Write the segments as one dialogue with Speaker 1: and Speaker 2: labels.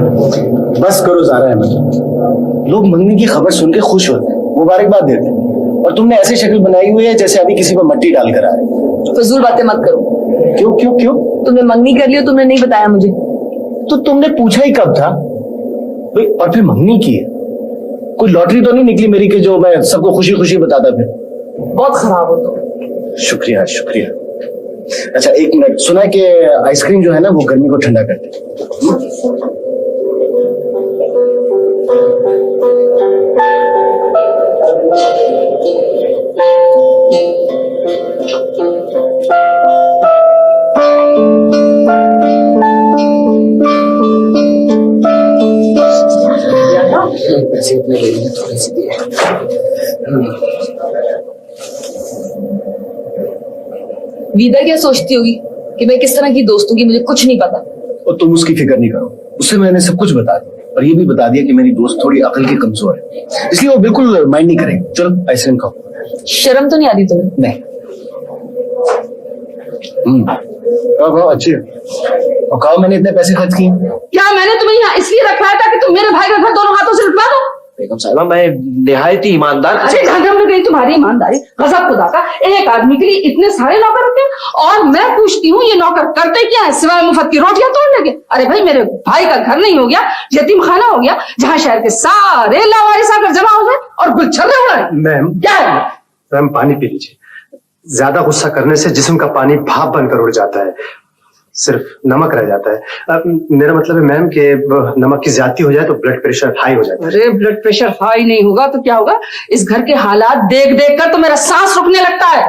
Speaker 1: बस करो ज़ारा अहमद, लोग मंगनी की खबर सुन के खुश होते हैं, मुबारकबाद देते हैं, और तुमने ऐसी शक्ल बनाई हुई है जैसे अभी किसी पर मट्टी डालकर आ रहे।
Speaker 2: फजूल बातें मत करो।
Speaker 1: क्यों क्यों क्यों?
Speaker 2: तुमने मंगनी कर ली और तुमने नहीं बताया मुझे।
Speaker 1: तो तुमने पूछा ही कब था? और फिर मंगनी की है, कोई लॉटरी तो नहीं निकली मेरी कि जो मैं सबको खुशी खुशी बताता फिर।
Speaker 2: बहुत खराब हो तुम।
Speaker 1: शुक्रिया शुक्रिया। अच्छा एक मिनट, सुना है कि आइसक्रीम जो है ना वो गर्मी को ठंडा करती है। पैसे इतने ले लिए, थोड़े से दिए।
Speaker 2: वीदा क्या सोचती होगी कि मैं किस तरह की दोस्त हूँ कि मुझे कुछ नहीं पता।
Speaker 1: और तुम उसकी फिक्र नहीं करो, उससे मैंने सब कुछ बता दिया, और ये भी बता दिया कि मेरी दोस्त थोड़ी अकल की कमजोर है, इसलिए वो बिल्कुल माइंड नहीं करेगी। चलो आइसक्रीम खाओ।
Speaker 2: शर्म तो नहीं आती तुम्हें?
Speaker 1: नहीं। खाओ अच्छी है। और खाओ, मैंने इतने पैसे खर्च किए।
Speaker 2: क्या मैंने तुम्हें यहाँ इसलिए रखवाया था कि तुम मेरे भाई का घर दोनों हाथों से लुटवा दो?
Speaker 1: बेगम साहिबा, मैं निहायत ही ईमानदार।
Speaker 2: अरे घंटम में गई तुम्हारी ईमानदारी। गजब खुदा का, एक आदमी के लिए इतने सारे नौकर रखे हैं, और मैं पूछती हूँ ये नौकर करते क्या है सिवाय मुफ्त की रोटियां तोड़ने के? अरे भाई मेरे भाई का घर नहीं हो गया, यतीम खाना हो गया, जहाँ शहर के सारे लावारिस आकर जमा हो जाए और गुलछर्रे उड़ाए।
Speaker 3: मैम,
Speaker 2: क्या है?
Speaker 3: मैम पानी पी लीजिए। ज्यादा गुस्सा करने से जिस्म का पानी भाप बनकर उड़ जाता है, सिर्फ नमक रह जाता है। मेरा मतलब है मैम कि नमक की ज्यादती हो जाए तो ब्लड प्रेशर हाई हो जाता है।
Speaker 2: अरे ब्लड प्रेशर हाई नहीं होगा तो क्या होगा? इस घर के हालात देख देख कर तो मेरा सांस रुकने लगता है।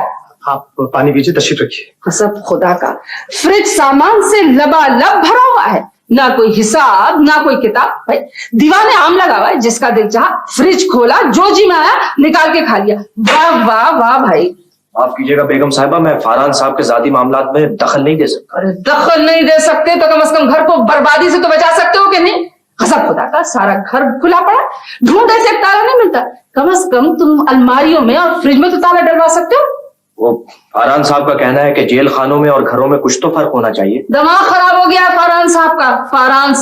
Speaker 3: आप पानी पीजिए, तशरीफ रखिए।
Speaker 2: कसम खुदा का, फ्रिज सामान से लबालब भरा हुआ है, ना कोई हिसाब ना कोई किताब। भाई दीवाने आम लगा हुआ है, जिसका दिल चाहा फ्रिज खोला, जो जी में आया निकाल के खा लिया। वाह वाह वाह भाई।
Speaker 4: माफ कीजिएगा बेगम साहिबा, मैं फरहान साहब के जाती मामलात में दखल नहीं दे सकता।
Speaker 2: अरे दखल नहीं दे सकते तो कम से कम घर को बर्बादी से तो बचा सकते हो कि नहीं? कसम खुदा का, सारा घर खुला पड़ा, ढूंढे से ताला नहीं मिलता। कम से कम तुम अलमारियों में और फ्रिज में तो ताला डलवा सकते हो।
Speaker 4: वो फरहान साहब का कहना है कि जेल खानों में और घरों में कुछ तो फर्क होना चाहिए।
Speaker 2: दिमाग खराब हो गया फरहान साहब का। फरहान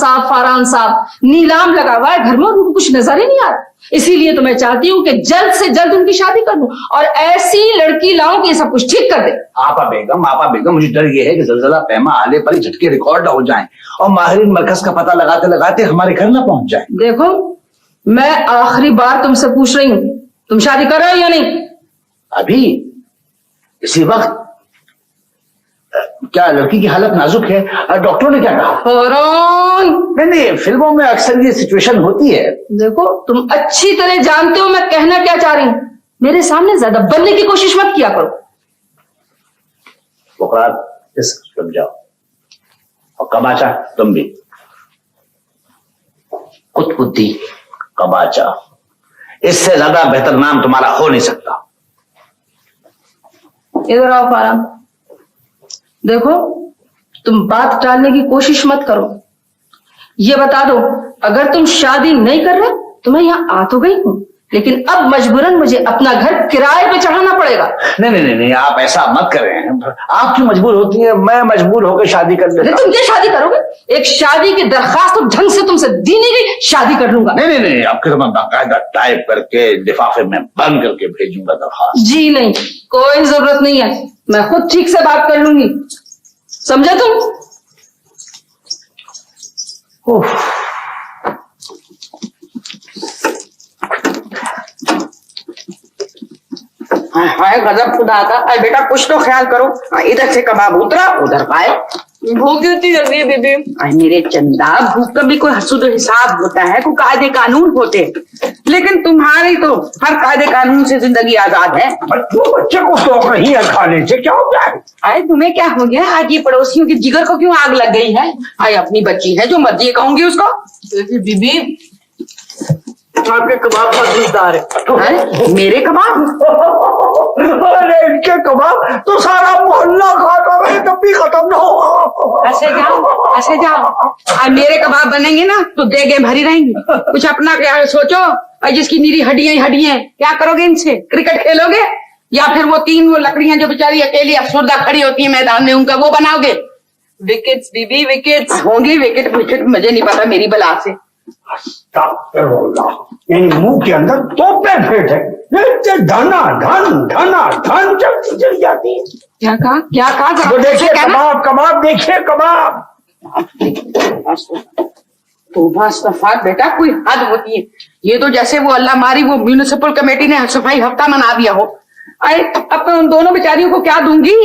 Speaker 2: साहब नीलाम लगा हुआ है घर में, उनको कुछ नजर ही नहीं आ रहा। इसीलिए तो मैं चाहती हूँ कि जल्द से जल्द उनकी शादी कर दूं और ऐसी लड़की लाऊं कि सब कुछ ठीक कर दे।
Speaker 5: आपा बेगम, मुझे डर ये है कि जलजला पैमा आले पर झटके रिकॉर्ड हो जाएं और माहिरीन मरकज का पता लगाते लगाते हमारे घर ना पहुंच जाएं।
Speaker 2: देखो, मैं आखिरी बार तुमसे पूछ रही हूँ, तुम शादी कर रहे हो या नहीं?
Speaker 5: अभी इसी वक्त? क्या लड़की की हालत नाजुक है? डॉक्टरों ने क्या कहा?
Speaker 2: फरहान,
Speaker 5: नहीं, फिल्मों में अक्सर ये सिचुएशन होती है।
Speaker 2: देखो तुम अच्छी तरह जानते हो मैं कहना क्या चाह रही हूँ। मेरे सामने ज्यादा बनने की कोशिश मत किया करो।
Speaker 5: रुक जाओ। और कबाचा तुम भी, कुतकुती कबाचा, इससे ज्यादा बेहतर नाम तुम्हारा हो नहीं सकता।
Speaker 2: इधर आओ फरहान, देखो तुम बात टालने की कोशिश मत करो। ये बता दो, अगर तुम शादी नहीं कर रहे तो मैं यहाँ आ तो गई हूँ, लेकिन अब मजबूरन मुझे अपना घर किराए पे चढ़ाना पड़ेगा।
Speaker 5: नहीं, आप ऐसा मत करें। आप क्यों मजबूर होती है? मैं मजबूर होकर शादी कर लेता।
Speaker 2: तुम क्या शादी करोगे? एक शादी की दरखास्त तो ढंग से तुमसे दी नहीं गई, शादी कर लूंगा।
Speaker 5: नहीं, आपके तो मैं बाकायदा टाइप करके लिफाफे में बंद करके भेजूंगा दरखास्त।
Speaker 2: जी नहीं, कोई जरूरत नहीं है, मैं खुद ठीक से बात कर लूंगी, समझे तुम?
Speaker 6: हाय गजब खुदा का। अरे बेटा कुछ तो ख्याल करो। इधर से कबाब उतरा, उधर खाए।
Speaker 2: भूख कितनी जल्दी है बेबी?
Speaker 6: अरे मेरे चंदा, भूख का भी कोई हसूद हिसाब होता है, कोई कायदे कानून होते हैं, लेकिन तुम्हारी तो हर कायदे कानून से जिंदगी आजाद है।
Speaker 5: बच्चे को शौक नहीं है खाने से, क्या हो गया?
Speaker 6: अरे तुम्हें क्या हो गया? आज ये पड़ोसियों की जिगर को क्यों आग लग गई है? अरे अपनी बच्ची है, जो मर्जी कहूंगी उसको।
Speaker 2: बीबी
Speaker 6: आपके कबाब मजेदार है। मेरे कबाब?
Speaker 5: अरे इनके कबाब तो सारा मोहल्ला खाता है, तब भी खत्म ना हो।
Speaker 6: ऐसे जाओ। मेरे कबाब बनेंगे ना तो देगे भरी रहेंगी। कुछ अपना क्या सोचो। और जिसकी नीरी हड्डियां क्या करोगे इनसे? क्रिकेट खेलोगे या फिर वो 3 लकड़ियां जो बेचारी अकेली अफसरदा खड़ी होती है मैदान में, उनका वो बनाओगे? विकेट्स बीबी विकेट्स होंगे। विकेट विकेट मुझे नहीं पता, मेरी बला से।
Speaker 7: इन मुंह के अंदर तोपे फेंट है, धना धन धना धन चल जाती है।
Speaker 6: क्या कहा जरा
Speaker 7: तो
Speaker 6: फिर से
Speaker 7: देखिए
Speaker 6: कहना।
Speaker 7: कबाब कबाब देखिए कबाब।
Speaker 6: तो बस बेटा कोई हद होती है। ये तो जैसे वो अल्लाह मारी वो म्यूनिसिपल कमेटी ने सफाई हफ्ता मना दिया हो। अरे अब मैं उन दोनों बेचारियों को क्या दूंगी?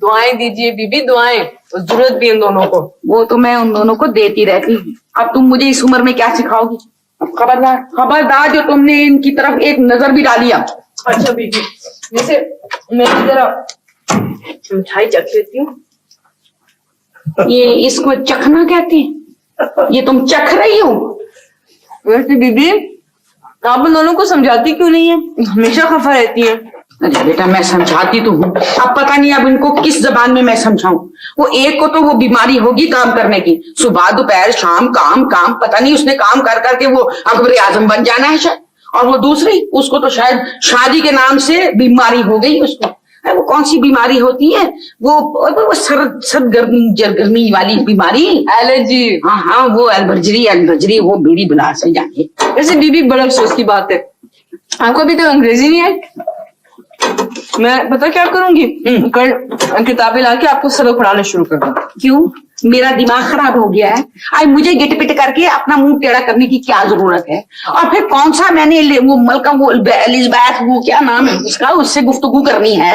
Speaker 8: दुआएं दीजिए बीबी, दुआएं, और जरूरत भी इन दोनों को।
Speaker 6: वो तो मैं उन दोनों को देती रहती हूँ। अब तुम मुझे इस उम्र में क्या सिखाओगी? अब खबरदार जो तुमने इनकी तरफ एक नजर भी डाली। अब
Speaker 8: अच्छा बीबी, वैसे मैं जरा मिठाई चख लेती हूँ।
Speaker 6: ये इसको चखना कहते हैं? ये तुम चख रही हो?
Speaker 8: वैसे बीबी आप उन दोनों को समझाती क्यों नहीं है? हमेशा खफा रहती है।
Speaker 6: अरे बेटा मैं समझाती तो हूँ, अब पता नहीं अब इनको किस जबान में मैं समझाऊं। वो एक को तो वो बीमारी होगी काम करने की, सुबह दोपहर शाम काम काम, पता नहीं उसने काम कर करके वो अकबर आजम बन जाना है शायद। और वो दूसरी, उसको तो शायद शादी के नाम से बीमारी हो गई उसको। वो कौन सी बीमारी होती है वो सर्द गर्मी वाली बीमारी,
Speaker 8: एलर्जी।
Speaker 6: हाँ वो एलर्जी वो मेरी बुला से जाके।
Speaker 8: वैसे बीबी बड़ा अफसोस की बात है, आपको अभी तक अंग्रेजी नहीं आई। मैं पता क्या करूंगी, कल किताबें लाके आपको सबक पढ़ाना शुरू कर दूं।
Speaker 6: क्यों? मेरा दिमाग खराब हो गया है? आज मुझे गिट पिट करके अपना मुंह टेढ़ा करने की क्या जरूरत है? और फिर कौन सा मैंने वो मलकम वो एलिज़ाबेथ वो क्या नाम है उसका, उससे गुफ्तगू करनी है।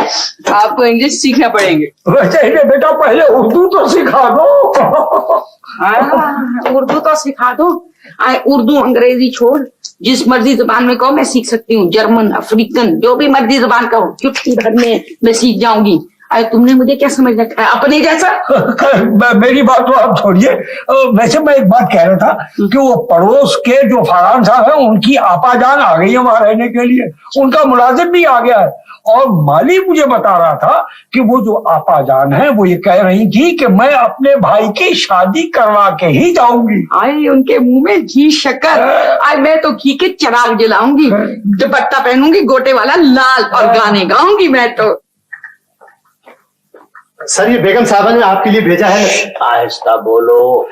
Speaker 8: आपको इंग्लिश सीखना पड़ेंगे।
Speaker 7: वैसे ही बेटा पहले उर्दू तो सिखा दो।
Speaker 6: हाँ, उर्दू तो सिखा दो। उर्दू अंग्रेजी छोड़, जिस मर्जी जबान में कहो मैं सीख सकती हूँ। जर्मन अफ्रीकन जो भी मर्जी जबान कहो चुटकी भर में मैं सीख जाऊंगी। अरे तुमने मुझे क्या समझ रखा है अपने जैसा?
Speaker 7: मेरी बात तो आप छोड़िए। वैसे मैं एक बात कह रहा था कि वो पड़ोस के जो फरहान साहब है उनकी आपाजान आ गई है वहां रहने के लिए, उनका मुलाजिम भी आ गया है। और माली मुझे बता रहा था कि वो जो आपाजान है वो ये कह रही थी कि मैं अपने भाई की शादी करवा के ही जाऊंगी।
Speaker 6: आई उनके मुंह में घी शक्कर। आई मैं तो घी के चिराग जलाऊंगी, दुपट्टा पहनूंगी गोटे वाला लाल, और गाने गाऊंगी मैं तो।
Speaker 3: सर ये बेगम साहबा ने आपके लिए भेजा है।
Speaker 5: आहिस्ता बोलो।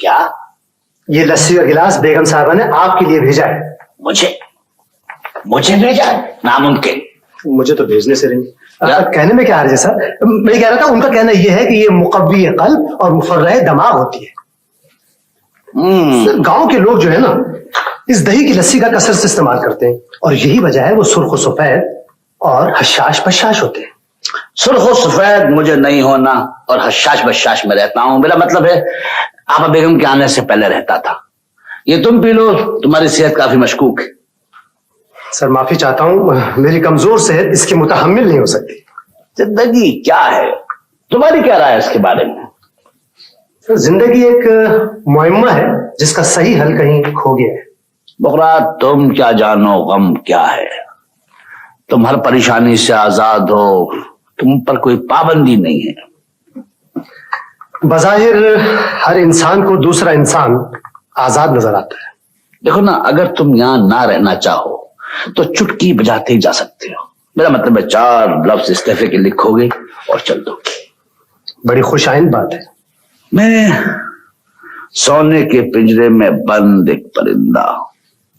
Speaker 5: क्या?
Speaker 3: ये लस्सी और गिलास बेगम साहबा ने आपके लिए भेजा है।
Speaker 5: मुझे भेजा है? नामुमकिन।
Speaker 3: मुझे तो भेजने से नहीं। कहने में क्या हर्ज है सर? मैं कह रहा था उनका कहना यह है कि ये मुकव्वी कल्ब और मुफर्रह दिमाग होती है। सर गांव के लोग जो है ना इस दही की लस्सी का कसरत से इस्तेमाल करते हैं, और यही वजह है वो सुर्ख व सफेद और हशाश बशाश होते हैं।
Speaker 5: सुर्ख सफेद मुझे नहीं होना, और हशाश बशाश में रहता हूं। मेरा मतलब है आपा बेगम के आने से पहले रहता था। ये तुम पी लो, तुम्हारी सेहत काफी मशकूक है।
Speaker 3: सर माफी चाहता हूं, मेरी कमजोर सेहत इसकी मुतहम्मिल नहीं हो सकती।
Speaker 5: जिंदगी क्या है, तुम्हारी क्या राय है इसके बारे में?
Speaker 3: सर जिंदगी एक मुअम्मा है जिसका सही हल कहीं खो गया है।
Speaker 5: बुकरा तुम क्या जानो गम क्या है। तुम हर परेशानी से आजाद हो, तुम पर कोई पाबंदी नहीं है।
Speaker 3: बज़ाहिर हर इंसान को दूसरा इंसान आजाद नजर आता है।
Speaker 5: देखो ना, अगर तुम यहां ना रहना चाहो तो चुटकी बजाते ही जा सकते हो। मेरा मतलब है 4 लफ्ज इस्तीफे के लिखोगे और चल दोगे।
Speaker 3: बड़ी खुशाइंद बात है।
Speaker 5: मैं सोने के पिंजरे में बंद एक परिंदा।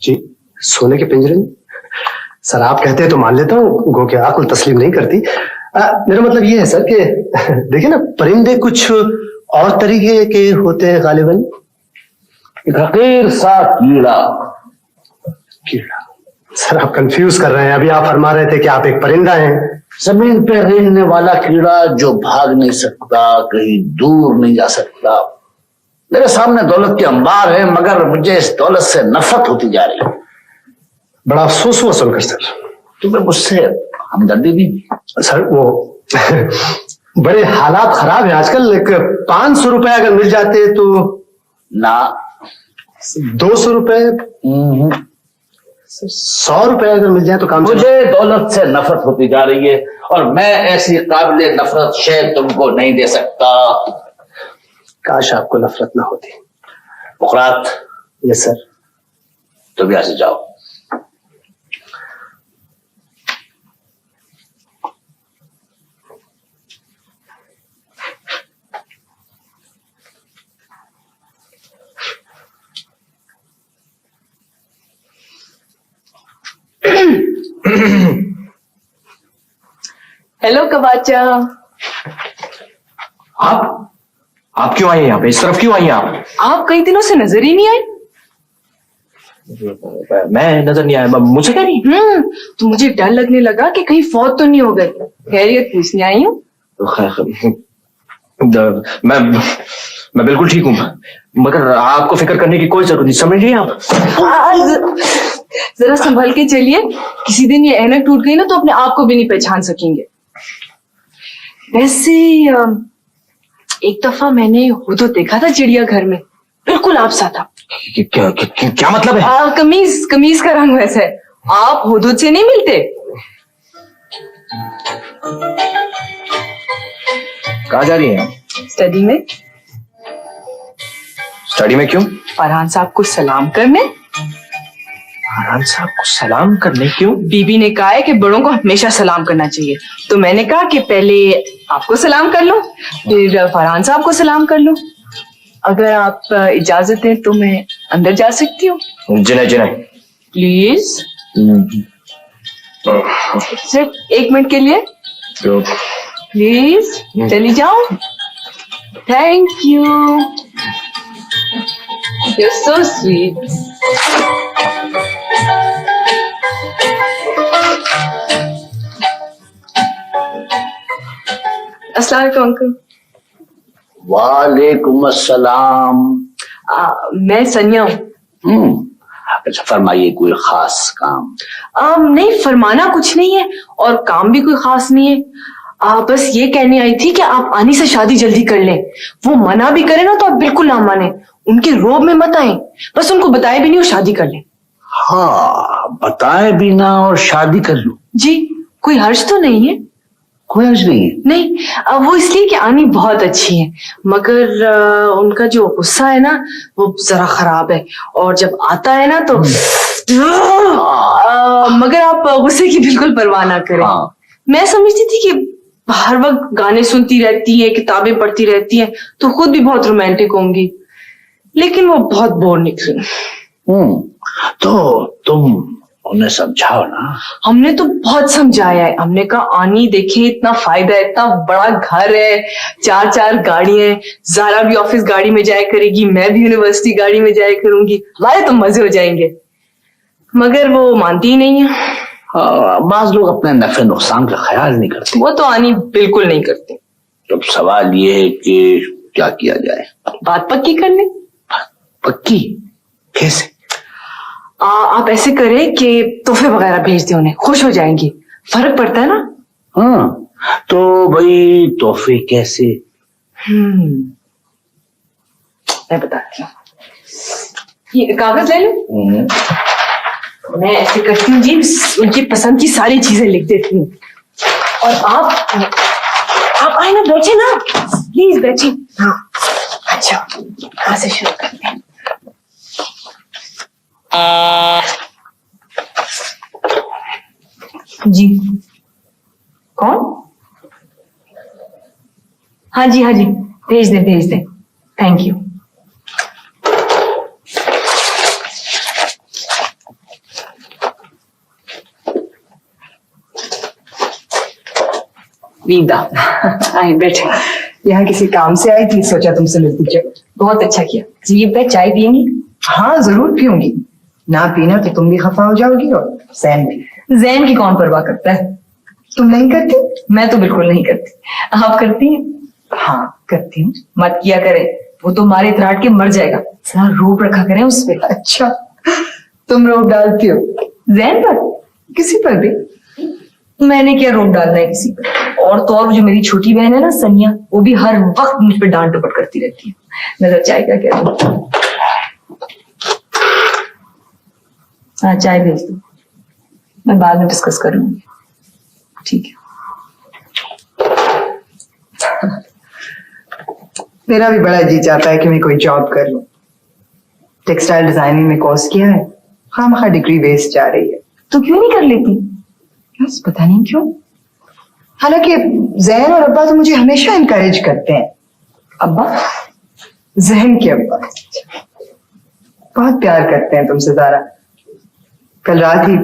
Speaker 3: जी सोने के पिंजरे में? सर आप कहते हैं तो मान लेता हूँ, गो के आकुल तस्लीम नहीं करती। मेरा मतलब ये है सर कि देखिए ना, परिंदे कुछ और तरीके के होते हैं गालिबन।
Speaker 5: एक हकीर सा कीड़ा।
Speaker 3: कीड़ा? सर आप कंफ्यूज कर रहे हैं। अभी आप फरमा रहे थे कि आप एक परिंदा हैं।
Speaker 5: जमीन पे रेंगने वाला कीड़ा जो भाग नहीं सकता, कहीं दूर नहीं जा सकता। मेरे सामने दौलत के अंबार है, मगर मुझे इस दौलत से नफरत होती जा रही है।
Speaker 3: बड़ा अफसोस हुआ सुनकर सर।
Speaker 5: तुम्हें मुझसे हमदर्दी भी?
Speaker 3: सर वो बड़े हालात खराब है आजकल। 500 रुपए अगर मिल जाते तो।
Speaker 5: ना।
Speaker 3: 200 रुपए? 100 रुपए अगर मिल जाए तो काम।
Speaker 5: मुझे दौलत से नफरत होती जा रही है, और मैं ऐसी काबिल नफरत शय तुमको नहीं दे सकता।
Speaker 3: काश आपको नफरत ना होती।
Speaker 5: बुकरात।
Speaker 3: Yes sir.
Speaker 5: तुम यहां से जाओ।
Speaker 8: हेलो कबाचा।
Speaker 4: आप क्यों आई यहाँ पे? इस तरफ क्यों आई
Speaker 8: आप कई दिनों से नजर ही नहीं आए।
Speaker 4: मैं नजर नहीं आया, मुझे क्या नहीं?
Speaker 8: तो मुझे डर लगने लगा कि कहीं फौत तो नहीं हो गए। खैरियत पूछने आई हूँ।
Speaker 4: मैं बिल्कुल ठीक हूँ, मगर आपको फिक्र करने की कोई जरूरत नहीं, समझ रही हैं आप?
Speaker 8: जरा संभल के चलिए, किसी दिन ये ऐनक टूट गई ना तो अपने आप को भी नहीं पहचान सकेंगे। वैसे एक दफा मैंने हुदूद देखा था चिड़ियाघर में, बिल्कुल आप सा था।
Speaker 4: क्या मतलब है?
Speaker 8: कमीज का रंग वैसा है। आप हुदूद से नहीं मिलते?
Speaker 4: कहाँ जा रही हैं?
Speaker 8: स्टडी में।
Speaker 4: स्टडी में क्यों?
Speaker 8: फरहान साहब को सलाम करने।
Speaker 4: फरहान साहब को सलाम करने क्यों?
Speaker 8: बीबी ने कहा है कि बड़ों को हमेशा सलाम करना चाहिए, तो मैंने कहा कि पहले आपको सलाम कर लो, फिर फरहान साहब को सलाम कर लो। अगर आप इजाजत दें तो मैं अंदर जा सकती हूँ?
Speaker 4: जिन्हें
Speaker 8: प्लीज। सिर्फ 1 मिनट के लिए प्लीज, चली जाओ। Thank you, you so sweet. अस्सलाम वालेकुम अंकल।
Speaker 5: वालेकुम अस्सलाम।
Speaker 8: मैं सनिया हूँ।
Speaker 5: अच्छा फरमाइए, कोई खास काम?
Speaker 8: नहीं, फरमाना कुछ नहीं है और काम भी कोई खास नहीं है। बस ये कहने आई थी कि आप आनी से शादी जल्दी कर लें। वो मना भी करे ना तो आप बिल्कुल ना माने, उनके रोब में मत आए। बस उनको बताए भी नहीं और शादी कर लें।
Speaker 5: हाँ, बताए भी ना और शादी कर लूं?
Speaker 8: जी, कोई हर्ज तो नहीं है?
Speaker 5: कोई हर्ज नहीं है।
Speaker 8: नहीं, वो इसलिए कि आनी बहुत अच्छी है, मगर उनका जो गुस्सा है ना वो जरा खराब है, और जब आता है ना तो मगर आप गुस्से की बिल्कुल परवाह ना करें।
Speaker 5: हाँ।
Speaker 8: मैं समझती थी कि हर वक्त गाने सुनती रहती है, किताबें पढ़ती रहती है, तो खुद भी बहुत रोमांटिक होंगी, लेकिन वो बहुत बोर निकली।
Speaker 5: तो तुम उन्हें समझाओ ना।
Speaker 8: हमने तो बहुत समझाया है। हमने कहा आनी देखे, इतना फायदा है, इतना बड़ा घर है, 4 गाड़ियां हैं, ज़ारा भी ऑफिस गाड़ी में जाया करेगी, मैं भी यूनिवर्सिटी गाड़ी में जाया करूंगी, हमारे तो मजे हो जाएंगे। मगर वो मानती ही नहीं है।
Speaker 5: बाज लोग अपने नफे नुकसान का ख्याल नहीं करते।
Speaker 8: वो तो आनी बिल्कुल नहीं करती।
Speaker 5: तो सवाल ये है कि क्या किया जाए?
Speaker 8: बात पक्की कर ले।
Speaker 5: पक्की कैसे?
Speaker 8: आप ऐसे करें कि तोहफे वगैरह भेज दें, उन्हें खुश हो जाएंगी। फर्क पड़ता है ना।
Speaker 5: हाँ, तो भाई तोहफे कैसे?
Speaker 8: मैं बताती हूँ, ये कागज ले लो। मैं ऐसे करती हूँ जी, उनकी पसंद की सारी चीजें लिख देती हूँ। और आप आए ना, बैठे ना, प्लीज बैठे। हाँ, अच्छा, कहाँ से शुरू करते हैं? जी, कौन? हाँ जी, भेज दें। Thank you. विदा। आए बैठे। यहाँ किसी काम से आई थी, सोचा तुमसे मिलती चलो। बहुत अच्छा किया। जी, मैं चाय पियेंगी? हाँ जरूर पीऊंगी। ना पीना तो तुम भी खफा हो जाओगी और जैन भी। जैन की कौन परवाह करता है? तुम नहीं करती? मैं तो बिल्कुल नहीं करती। आप करती हैं? हाँ करती हूँ। मत किया करे, वो तो मारे त्राट के मर जाएगा। जरा रोब रखा करें उस पे। अच्छा, तुम रोब डालती हो जैन पर? किसी पर भी? मैंने क्या रोब डालना है किसी पर? और तो और वो जो मेरी छोटी बहन है ना सनिया, वो भी हर वक्त मुझ पर डांट डपट करती रहती है। नजर चाय का क्या दूं? हाँ चाय भेज दो, मैं बाद में डिस्कस कर लूंगी। ठीक है।
Speaker 9: मेरा भी बड़ा जी चाहता है कि मैं कोई जॉब कर लूं। टेक्सटाइल डिजाइनिंग में कोर्स किया है, खामखा डिग्री वेस्ट जा रही है।
Speaker 8: तो क्यों नहीं कर लेती?
Speaker 9: बस पता नहीं क्यों। हालांकि जहन और अब्बा तो मुझे हमेशा इनकरेज करते हैं।
Speaker 8: अब्बा?
Speaker 9: जहन के अब्बा बहुत प्यार करते हैं तुमसे ज़ारा। कल रात ही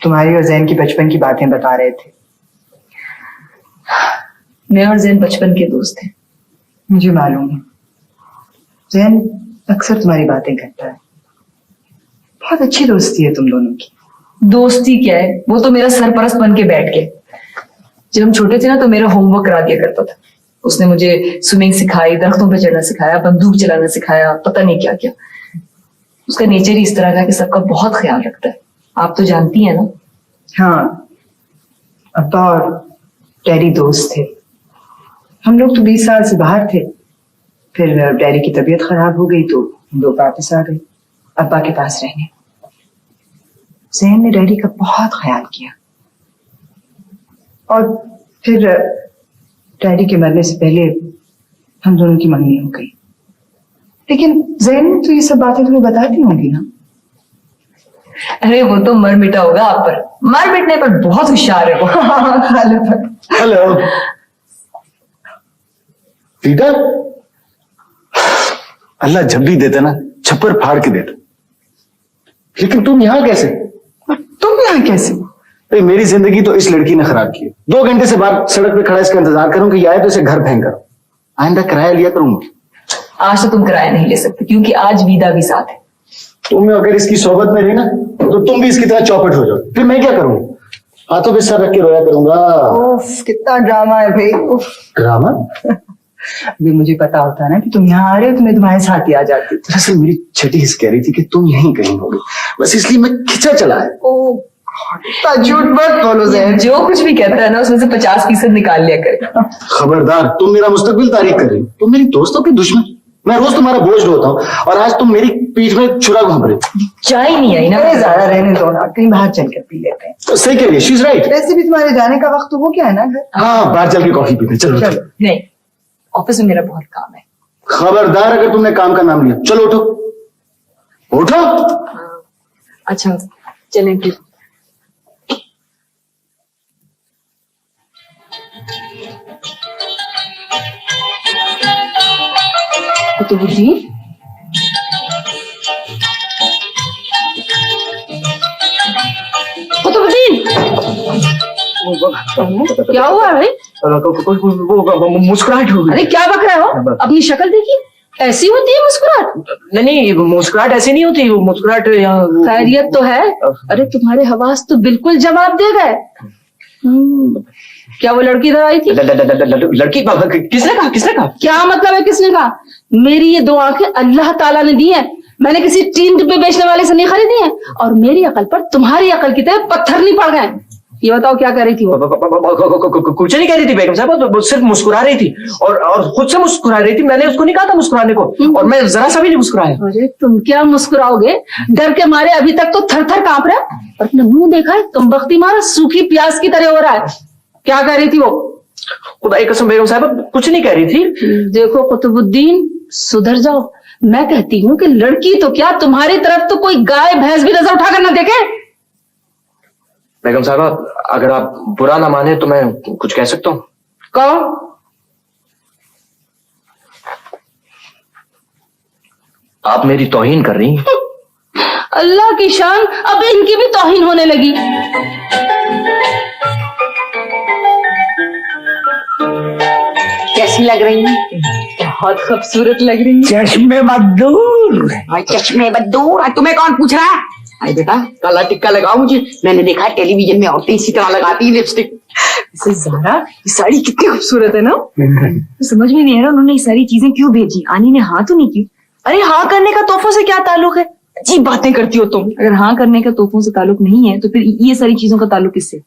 Speaker 9: तुम्हारी और जैन की बचपन की बातें बता रहे थे।
Speaker 8: मैं और जैन बचपन के दोस्त थे।
Speaker 9: मुझे मालूम है, जैन अक्सर तुम्हारी बातें करता है। बहुत अच्छी दोस्ती है तुम दोनों की।
Speaker 8: दोस्ती क्या है, वो तो मेरा सरपरस्त बन के बैठ गया। जब हम छोटे थे ना तो मेरा होमवर्क करा दिया करता था। उसने मुझे स्विमिंग सिखाई, दरख्तों पे चढ़ना सिखाया, बंदूक चलाना सिखाया, पता नहीं क्या क्या। उसका नेचर ही इस तरह का कि सबका बहुत ख्याल रखता है। आप तो जानती हैं ना।
Speaker 9: हाँ, अब्बा और डैडी दोस्त थे। हम लोग तो 20 साल से बाहर थे। फिर डैडी की तबीयत खराब हो गई तो हम लोग वापस आ गए अब्बा के पास रहने। जैन ने डैडी का बहुत ख्याल किया और फिर डैडी के मरने से पहले हम दोनों की मंगनी हो गई। लेकिन जैन ने तो ये सब बातें तुम्हें बताती होंगी ना।
Speaker 8: अरे वो तो मर मिटा होगा आप पर, मर मिटने पर बहुत होशियार है वो।
Speaker 1: हेलो पीटर, अल्लाह जब भी देता ना छप्पर फाड़ के देता, लेकिन तुम यहां कैसे?
Speaker 9: तुम यहाँ कैसे?
Speaker 1: अरे मेरी जिंदगी तो इस लड़की ने खराब की है। 2 घंटे से बाहर सड़क पे खड़ा इसका इंतजार करूं कि ये आए तो इसे घर फेंक करो। आइंदा किराया लिया करूंगा।
Speaker 8: आज तो तुम किराया नहीं ले सकते क्योंकि आज वीदा भी साथ है।
Speaker 1: तुम अगर इसकी सोबत में रही ना तो तुम भी इसकी तरह चौपट हो जाओ। फिर मैं क्या करूंगा? हाथों पे सर रख के रोया करूंगा।
Speaker 9: उफ, कितना ड्रामा है भाई। उफ।
Speaker 1: ड्रामा?
Speaker 9: अभी मुझे पता होता ना कि तुम यहाँ आ रहे हो तो मैं तुम्हारे साथ ही आ जाती।
Speaker 1: दरअसल मेरी छठी हिस्स कह रही थी कि तुम यहीं कहीं होगे, बस इसलिए मैं खिंचा चला है।
Speaker 9: झूठ मत बोलो जैन।
Speaker 8: जो कुछ भी कहता है ना उसमें से 50% निकाल लिया करे।
Speaker 1: खबरदार, तुम मेरा मुस्तकबिल तारीफ कर रही हो। तुम मेरी दोस्तों की दुश्मन। मैं रोज तुम्हारा बोझ ढोता हूँ और आज तुम मेरी पीठ में छुरा घूम रहे हो।
Speaker 8: चाय नहीं आई ना।
Speaker 9: अरे ज्यादा रहने दो ना, कहीं बाहर चल कर पी लेते हैं।
Speaker 1: तो सही कह रही है, शी इज राइट।
Speaker 9: वैसे भी तुम्हारे जाने का वक्त हो गया है ना घर।
Speaker 1: हाँ, बाहर चल के कॉफी पीते हैं। चलो चलो।
Speaker 8: नहीं, ऑफिस में मेरा बहुत काम है।
Speaker 1: खबरदार अगर तुमने काम का नाम लिया। चलो उठो उठो।
Speaker 8: अच्छा चलें फिर। कुतुबुद्दीन, कुतुबुद्दीन, क्या हुआ भाई?
Speaker 4: मुस्कुराहट हो गई।
Speaker 2: अरे क्या बक रहे हो? अपनी शक्ल देखिए, ऐसी होती है मुस्कुराहट?
Speaker 4: नहीं, मुस्कुराहट ऐसी नहीं होती। वो मुस्कुराहट
Speaker 2: खैरियत तो है? अरे तुम्हारे हवास तो बिल्कुल जवाब दे गए। क्या वो लड़की इधर आई थी?
Speaker 4: लड़की? किसने कहा? किसने कहा?
Speaker 2: क्या मतलब है किसने कहा? मेरी ये 2 आंखें अल्लाह ताला ने दी हैं। मैंने किसी टीन डिब्बे बेचने वाले से नहीं खरीदी हैं। और मेरी अकल पर तुम्हारी अकल की तरह पत्थर नहीं पड़ गए। ये बताओ क्या कह रही थी वो?
Speaker 4: कुछ नहीं कह रही थी बेगम साहब, वो सिर्फ मुस्कुरा रही थी और खुद से मुस्कुरा रही थी। मैंने उसको नहीं कहा था मुस्कुराने को और मैं जरा सा भी नहीं मुस्कुराया।
Speaker 2: अरे तुम क्या मुस्कुराओगे? डर के मारे अभी तक तो थर थर कांप रहा है और अपने मुंह देखा है तुम बख्ती मारा सूखी प्याज की तरह हो रहा है। क्या कह रही थी वो?
Speaker 4: खुदा की कसम बेगम साहब कुछ नहीं कह रही थी।
Speaker 2: देखो कुतुबुद्दीन, सुधर जाओ। मैं कहती हूँ कि लड़की तो क्या तुम्हारी तरफ तो कोई गाय भैंस भी नजर उठाकर न देखे।
Speaker 4: बेगम साहब अगर आप बुरा ना माने तो मैं कुछ कह सकता हूँ।
Speaker 2: कहो।
Speaker 4: आप मेरी तौहीन कर रही हैं।
Speaker 2: अल्लाह की शान, अब इनकी भी तौहीन होने लगी।
Speaker 6: कैसी लग रही है?
Speaker 8: बहुत खूबसूरत लग रही है।
Speaker 7: चश्मे बदूर।
Speaker 6: चश्मे बदूर। आज तुम्हें कौन पूछ रहा है? अरे बेटा काला टिक्का लगाओ मुझे। मैंने देखा है टेलीविजन में औरतें इसी तरह लगाती है लिपस्टिक।
Speaker 8: वैसे ज़ारा, ये साड़ी कितनी खूबसूरत है ना। समझ में नहीं आ रहा उन्होंने ये सारी चीजें क्यों भेजी। आनी ने हाँ तो नहीं की। अरे हाँ करने का तोहफों से क्या ताल्लुक है? अजीब बातें करती हो तुम। अगर हाँ करने का तोहफों से ताल्लुक नहीं है तो फिर ये सारी चीजों का ताल्लुक किससे?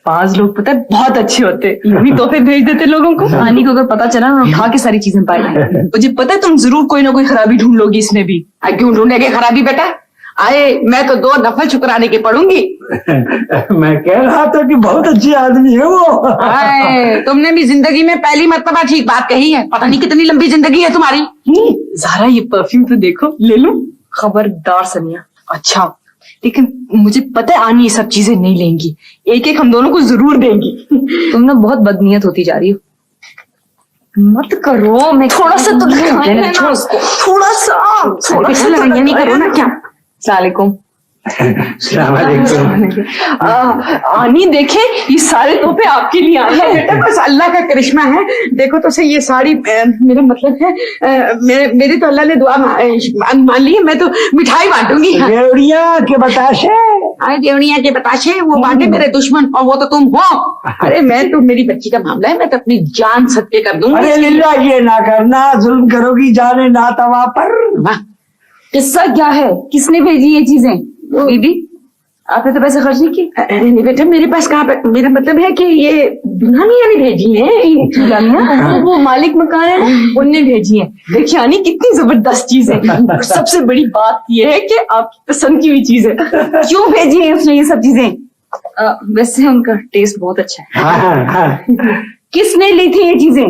Speaker 8: 5 लोग पता है बहुत अच्छे होते, ये भी तोहफे भेज देते लोगों को। आनी को अगर पता चला ना उठा के सारी चीजें पाई। मुझे पता है तुम जरूर कोई ना कोई खराबी ढूंढ लोगी इसमें भी।
Speaker 6: क्यों ढूंढेगे खराबी बेटा? आए मैं तो 2 नफल शुक्राने के पढ़ूंगी।
Speaker 7: मैं कह रहा था कि बहुत अच्छी आदमी है वो।
Speaker 6: आए, तुमने भी जिंदगी में पहली मर्तबा ठीक बात कही है। पता नहीं कितनी लंबी जिंदगी है तुम्हारी।
Speaker 8: ज़ारा ये परफ्यूम तो देखो, ले लो। खबरदार सनिया। अच्छा लेकिन मुझे पता है आनी ये सब चीजें नहीं लेंगी। एक एक हम दोनों को जरूर देंगी। तुम ना बहुत बदनीयत होती जा रही हो। मत करो, मैं थोड़ा सा तो थोड़ा सा नहीं करो ना क्या। अस्सलामुअलैकुम।
Speaker 4: अस्सलाम वालेकुम।
Speaker 2: आनी देखे ये सारे तोहफे आपके लिए आए हैं।
Speaker 6: बेटा बस अल्लाह का करिश्मा है। देखो तो सही, ये साड़ी मेरा मतलब है मेरी तो अल्लाह ने दुआ मान ली है। मैं तो मिठाई बांटूंगी।
Speaker 7: देवड़िया के बताशे।
Speaker 6: अरे देवनिया के बताशे वो बांटे मेरे दुश्मन, और वो तो तुम हो। अरे मैं तो, मेरी बच्ची का मामला है, मैं तो अपनी जान सदके कर दूंगी।
Speaker 7: अरे लीला ये ना करना, जुल्म करोगी जाने ना तवा पर।
Speaker 6: वाह,
Speaker 2: किस्सा क्या है? किसने भेजी ये चीजें? बीबी आपने तो पैसे खर्च नहीं किए।
Speaker 6: अरे नहीं बेटा, मेरे पास कहाँ पे, मेरा मतलब है कि ये दुल्हा मियां ने भेजी है।
Speaker 2: वो मालिक मकान है ना, उनने भेजी है। देखिए आनी कितनी जबरदस्त चीज है। सबसे बड़ी बात ये है कि आपकी पसंद की हुई चीज है। क्यों भेजी है उसने ये सब चीजें? वैसे उनका टेस्ट बहुत अच्छा है। किसने ली थी ये चीजें?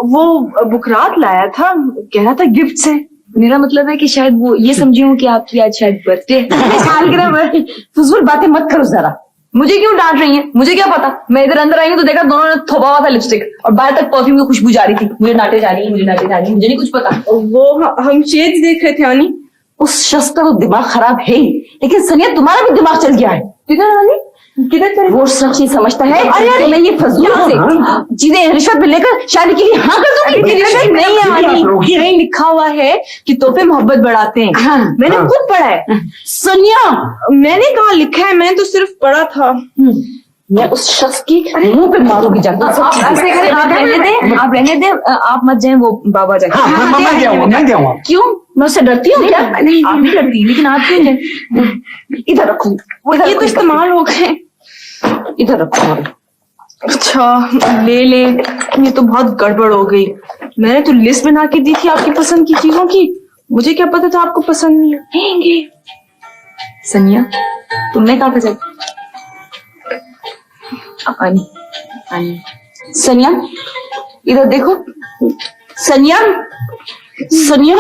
Speaker 2: वो बुकरात लाया था, कह रहा था गिफ्ट से। मेरा मतलब है कि शायद वो ये समझी हूँ कि आपकी आज शायद बर्थडे सालगिरह। फजूल बातें मत करो जरा। मुझे क्यों डांट रही हैं? मुझे क्या पता? मैं इधर अंदर आई हूँ तो देखा दोनों ने थोपा हुआ था लिपस्टिक, और बाहर तक परफ्यूम की खुशबू जा रही थी। मुझे डांटे जा रही है, मुझे डांटे जा रही है, मुझे नहीं कुछ पता।
Speaker 8: वो हम शेड्स देख रहे थे आनी।
Speaker 2: उस शख्स का तो दिमाग खराब है ही, लेकिन सनिया तुम्हारा भी दिमाग चल गया है। किधर आनी? किधर चले? वो शख्स ये समझता है अरे मैं ये फजूल से चीजें रिश्वत में लेकर शादी के लिए हाँ कर दूंगी। नहीं है आनी, यही लिखा हुआ है कि तोहफे मोहब्बत बढ़ाते हैं। मैंने खुद पढ़ा है। सोनिया,
Speaker 8: मैंने कहाँ लिखा है, मैंने तो सिर्फ पढ़ा था।
Speaker 2: मैं उस शख्स की मुंह पे मारूंगी जाकर। आप ऐसे करें, आप रहने दें, आप रहने दें, आप मत जाएं, वो बाबा जाके।
Speaker 7: मैं जाऊंगा।
Speaker 2: क्यों? मैं उससे डरती हूँ क्या? नहीं, आप नहीं डरती, लेकिन आप क्यों जाए? इधर रखो।
Speaker 8: ये तो इस्तेमाल हो गए।
Speaker 2: इधर रखो।
Speaker 8: अच्छा ले ले। ये तो बहुत गड़बड़ हो गई। मैंने तो लिस्ट बना के दी थी आपकी पसंद की चीजों की। मुझे क्या पता था आपको पसंद नहीं है।
Speaker 2: सनिया, तुमने कहा था? आनी, आनी। सनिया, इधर देखो। सनिया, सनिया,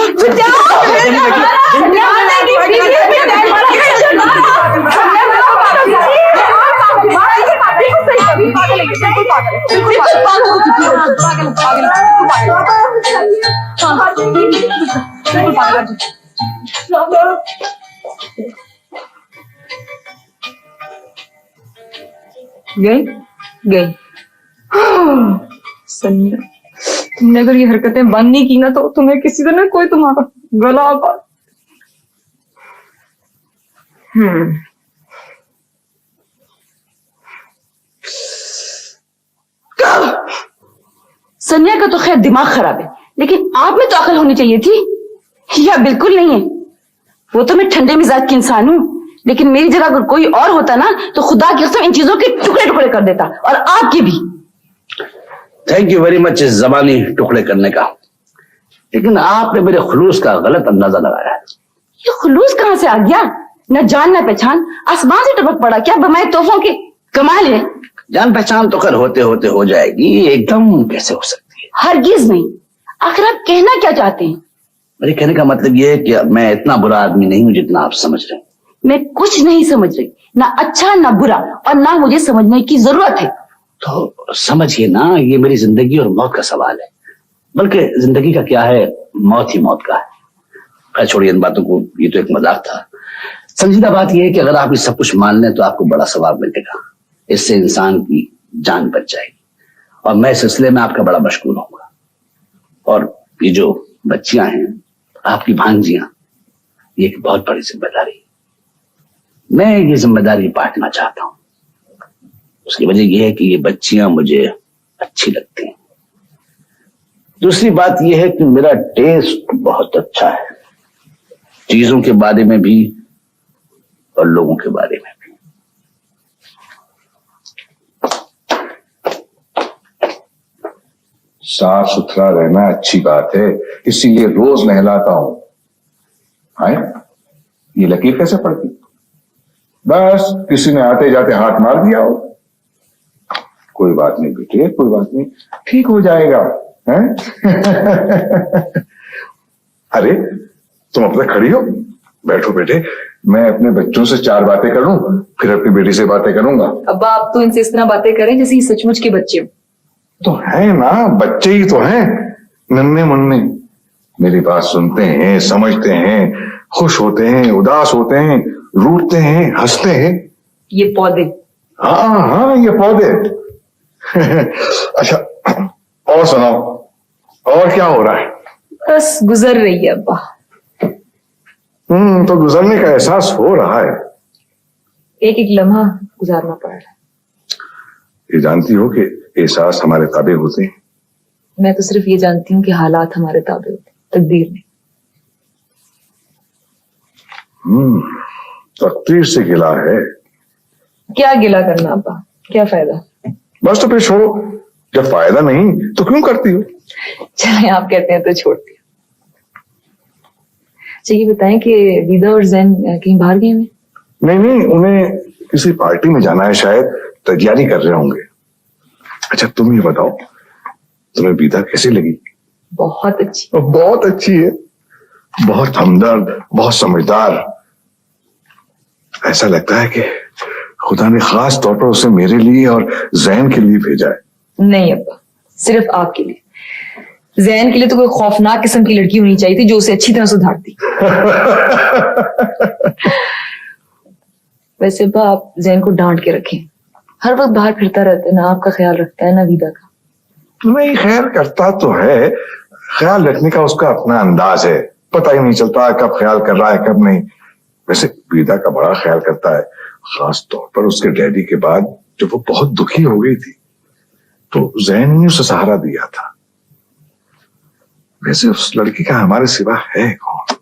Speaker 2: गई गई। सनिया, तुमने अगर ये हरकतें बंद नहीं की ना तो तुम्हें किसी तरह कोई तुम्हारा गला काट। सनिया का तो खैर दिमाग खराब है, लेकिन आप में तो अकल होनी चाहिए थी। या बिल्कुल नहीं है। वो तो मैं ठंडे मिजाज की इंसान हूँ, लेकिन मेरी जगह अगर कोई और होता ना तो खुदा की कसम इन चीजों के टुकड़े टुकड़े कर देता, और आपके भी।
Speaker 5: थैंक यू वेरी मच इस जबानी टुकड़े करने का, लेकिन आपने मेरे खुलूस का गलत अंदाजा लगाया है।
Speaker 2: ये खुलूस कहाँ से आ गया? न जान न पहचान, आसमान से टपक पड़ा क्या बमाए तोहफों के? कमाल है।
Speaker 5: जान पहचान तो कर होते होते हो जाएगी, एकदम कैसे हो सकती है?
Speaker 2: हरगिज नहीं। आखिर आप कहना क्या चाहते हैं?
Speaker 5: मेरे कहने का मतलब ये है कि मैं इतना बुरा आदमी नहीं हूं जितना आप समझ रहे हैं।
Speaker 2: मैं कुछ नहीं समझ रही, ना अच्छा ना बुरा, और ना मुझे समझने की जरूरत है।
Speaker 5: तो समझिए ना, ये मेरी जिंदगी और मौत का सवाल है। बल्कि जिंदगी का क्या है, मौत ही मौत का है। खैर छोड़िए इन बातों को, ये तो एक मजाक था। संजीदा बात यह है कि अगर आप ये सब कुछ मान लें तो आपको बड़ा सवाब मिलेगा। इससे इंसान की जान बच जाएगी, और मैं इस सिलसिले में आपका बड़ा मशगूल होऊंगा। और ये जो बच्चियां हैं, आपकी भांजियां, ये एक बहुत बड़ी जिम्मेदारी। मैं ये जिम्मेदारी बांटना चाहता हूं। उसकी वजह यह है कि ये बच्चियां मुझे अच्छी लगती हैं। दूसरी बात यह है कि मेरा टेस्ट बहुत अच्छा है, चीजों के बारे में भी और लोगों के बारे में भी।
Speaker 10: साफ सुथरा रहना अच्छी बात है, इसीलिए रोज नहलाता हूं। हाय, ये लकीर कैसे पड़ती? बस किसी ने आते जाते हाथ मार दिया हो। कोई बात नहीं बेटे, कोई बात नहीं, ठीक हो जाएगा। हैं? अरे तुम अब तक खड़ी हो, बैठो बेटे। मैं अपने बच्चों से 4 बातें करूं, फिर अपनी बेटी से बातें करूंगा।
Speaker 8: अब आप तो इनसे इस तरह बातें करें जैसे ये सचमुच के बच्चे हो।
Speaker 10: तो है ना, बच्चे ही तो हैं, नन्हे मुन्ने। मेरी बात सुनते हैं, समझते हैं, खुश होते हैं, उदास होते हैं, रूठते हैं, हंसते हैं।
Speaker 8: ये पौधे।
Speaker 10: हाँ हाँ, ये पौधे। अच्छा, और सुनाओ, और क्या हो रहा है?
Speaker 8: बस गुजर रही है अब्बा।
Speaker 10: तो गुजरने का एहसास हो रहा है।
Speaker 8: एक एक लम्हा गुजारना पड़ रहा है।
Speaker 10: ये जानती हो कि एहसास हमारे ताबे होते हैं?
Speaker 8: मैं तो सिर्फ ये जानती हूँ कि हालात हमारे ताबे होते हैं, तकदीर नहीं।
Speaker 10: तकदीर से गिला है।
Speaker 8: क्या गिला करना अब्बा, क्या फायदा?
Speaker 10: बस तो फिर छोड़ो, जब फायदा नहीं तो क्यों करती हो?
Speaker 8: चले आप कहते हैं तो छोड़ती हूँ। अच्छा ये बताएं कि विदा और जैन कहीं बाहर गए हैं?
Speaker 10: नहीं, उन्हें किसी पार्टी में जाना है, शायद तैयारी कर रहे होंगे। अच्छा तुम ये बताओ, तुम्हें विदा कैसी लगी?
Speaker 8: बहुत अच्छी।
Speaker 10: बहुत अच्छी है, बहुत हमदर्द, बहुत समझदार। ऐसा लगता है कि खुदा ने खास तौर पर उसे मेरे लिए और जैन के लिए भेजा है।
Speaker 8: नहीं अब्बा, सिर्फ आपके लिए। जैन के लिए तो कोई खौफनाक किस्म की लड़की होनी चाहिए थी जो उसे अच्छी तरह सुधारती। वैसे अब्बा आप जैन को डांट के रखें, हर वक्त बाहर फिरता रहता है, ना आपका ख्याल रखता है ना विदा का।
Speaker 10: नहीं, खैर करता तो है, ख्याल रखने का उसका अपना अंदाज है, पता ही नहीं चलता कब ख्याल कर रहा है कब नहीं। वैसे विदा का बड़ा ख्याल करता है, खास तौर पर उसके डैडी के बाद जब वो बहुत दुखी हो गई थी तो जैन ने उसे सहारा दिया था। वैसे उस लड़की का हमारे सिवा है कौन?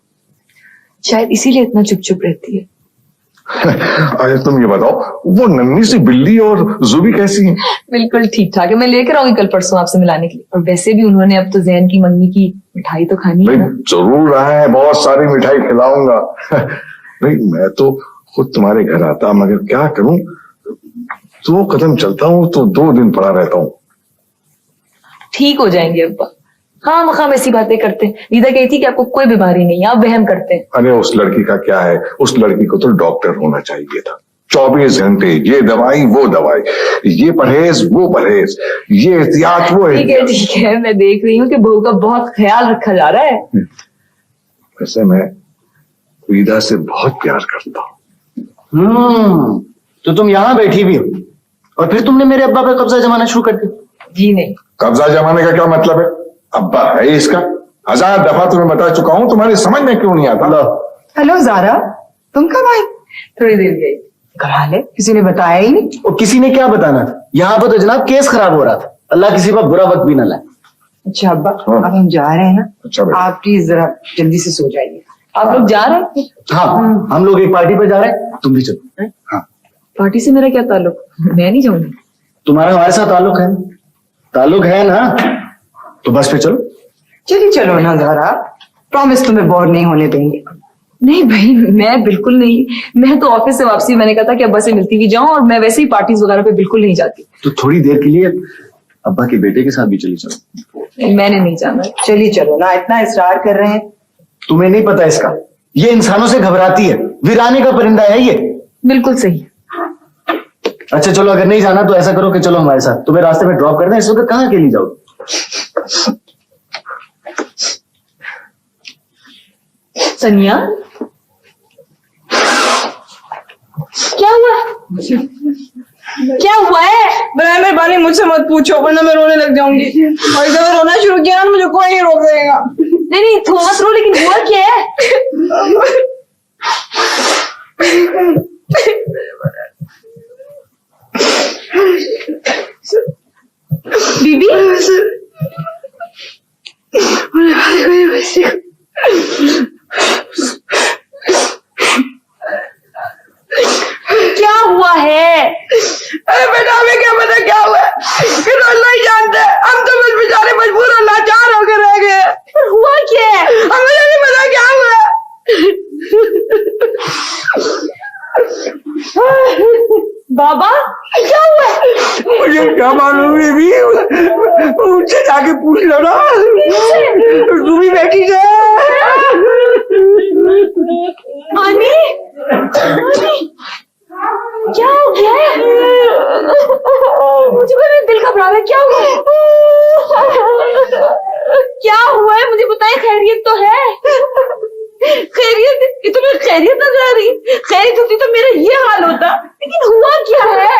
Speaker 8: शायद इसीलिए इतना चुप चुप रहती है।
Speaker 10: अरे तुम ये बताओ, वो नन्ही सी बिल्ली और जुबी कैसी है?
Speaker 8: बिल्कुल ठीक ठाक है, मैं लेकर आऊंगी कल परसों आपसे मिलाने के लिए। और वैसे भी उन्होंने अब तो जैन की मंगनी की मिठाई तो खानी है ना।
Speaker 10: जरूर रहा है, बहुत सारी मिठाई खिलाऊंगा। नहीं, मैं तो खुद तुम्हारे घर आता, मगर क्या करूं, 2 कदम चलता हूं तो 2 दिन पड़ा रहता हूं।
Speaker 8: ठीक हो जाएंगे अब्बा, हाँ मखाम ऐसी बातें करते हैं। विदा कहती थी कि आपको कोई बीमारी नहीं है, आप वहम करते हैं।
Speaker 10: अरे उस लड़की का क्या है, उस लड़की को तो डॉक्टर होना चाहिए था। 24 घंटे ये दवाई वो दवाई, ये परहेज वो परहेज, ये एहतियात वो एहतियात।
Speaker 8: ठीक है, मैं देख रही हूँ कि बहू का बहुत ख्याल रखा जा रहा है।
Speaker 10: वैसे मैं विदा से बहुत प्यार करता हूँ।
Speaker 1: तो तुम यहाँ बैठी भी हो और फिर तुमने मेरे अब्बा पे कब्जा जमाना शुरू कर दिया?
Speaker 8: जी नहीं।
Speaker 10: कब्जा जमाने का क्या मतलब है? अब्बा है इसका, 1000 दफा तुम्हें बता चुका हूं, तुम्हारी समझ में क्यों नहीं आता?
Speaker 9: हेलो जारा, तुम कब आई?
Speaker 8: थोड़ी देर गई।
Speaker 9: कमाल है, किसी ने बताया ही नहीं।
Speaker 1: और किसी ने क्या बताना था? यहाँ पर तो जनाब केस खराब हो रहा था, अल्लाह किसी पर बुरा वक्त भी ना लाए।
Speaker 9: अच्छा अब्बा, अब हम जा रहे हैं ना।
Speaker 10: अच्छा बेटा।
Speaker 9: आप प्लीज जरा जल्दी से सो जाइए।
Speaker 8: आप लोग जा रहे हैं?
Speaker 1: हाँ, हम लोग एक पार्टी पर जा रहे हैं, तुम भी चलो। हाँ,
Speaker 8: पार्टी से मेरा क्या ताल्लुक? मैं नहीं जाऊंगी।
Speaker 1: तुम्हारा हमारे साथ ताल्लुक है ना, तो बस पे चलो।
Speaker 9: चलिए चलो ना जारा, प्रॉमिस तुम्हें बोर नहीं होने देंगे।
Speaker 8: नहीं भाई, मैं बिल्कुल नहीं। मैं तो ऑफिस से वापसी मैंने कहा था कि अब्बा से मिलती हुई जाऊं, और मैं वैसे ही पार्टीज वगैरह पे बिल्कुल नहीं जाती।
Speaker 1: तो थोड़ी देर के लिए अब्बा के बेटे के साथ भी चली चलो।
Speaker 8: मैंने नहीं जाना।
Speaker 9: चलिए चलो ना, इतना इसरार कर रहे हैं।
Speaker 1: तुम्हें नहीं पता इसका, ये इंसानों से घबराती है, वीरानी का परिंदा है ये।
Speaker 8: बिल्कुल सही।
Speaker 1: अच्छा चलो, अगर नहीं जाना तो ऐसा करो कि चलो हमारे साथ, तुम्हें रास्ते में ड्रॉप कर दें। इस वक्त कहाँ अकेली जाओगे?
Speaker 8: सनिया, क्या हुआ? क्या हुआ है?
Speaker 6: बराए मेहरबानी मुझसे मत पूछो, वरना मैं रोने लग जाऊंगी। और अगर मैं रोना शुरू किया ना, मुझे कोई नहीं रोक देगा।
Speaker 8: नहीं थोड़ा रो, लेकिन हुआ क्या है? बीबी, क्या हुआ है?
Speaker 6: अरे बेटा, हमें क्या पता क्या हुआ है, फिर अल्लाह ही जानता है। हम तो बस बेचारे मजबूर और लाचार होकर रह गए।
Speaker 8: पर हुआ क्या है?
Speaker 6: हमें नहीं पता क्या हुआ।
Speaker 8: बाबा, क्या हुआ?
Speaker 7: मुझे क्या मालूम बीबी, उनसे जाके पूछ लो ना। तू भी बैठी है।
Speaker 8: आनी, क्या हो गया है? मुझे मेरा दिल घबरा रहा है, क्या हुआ? क्या हुआ है मुझे बताए, खैरियत तो है? खैरियत? तुम्हें खैरियत नजर आ रही?
Speaker 2: खैरियत होती तो मेरा ये हाल होता, लेकिन हुआ क्या है?